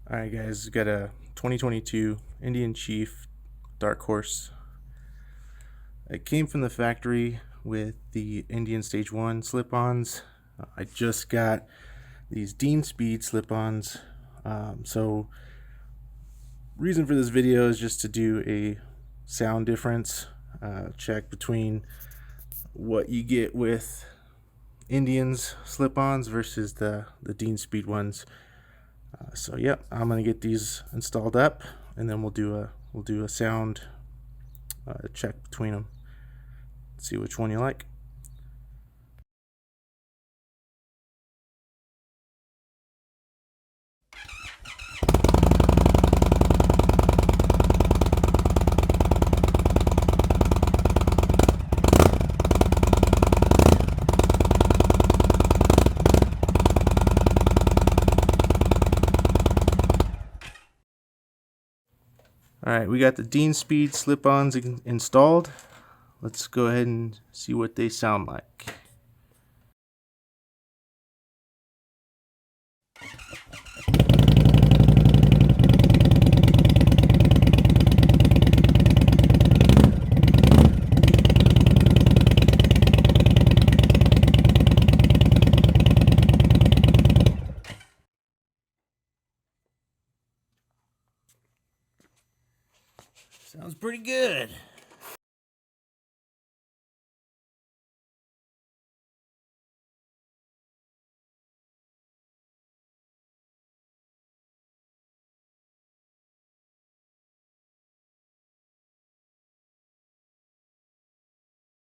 Alright guys, got a 2022 Indian Chief Dark Horse. It came from the factory with the Indian Stage 1 slip-ons. I just got these DeanSpeed slip-ons. So reason for this video is just to do a sound difference check between what you get with Indian's slip-ons versus the DeanSpeed ones. So yep, I'm gonna get these installed up, and then we'll do a sound check between them. See which one you like. Alright, we got the DeanSpeed slip-ons installed. Let's go ahead and see what they sound like. Sounds pretty good.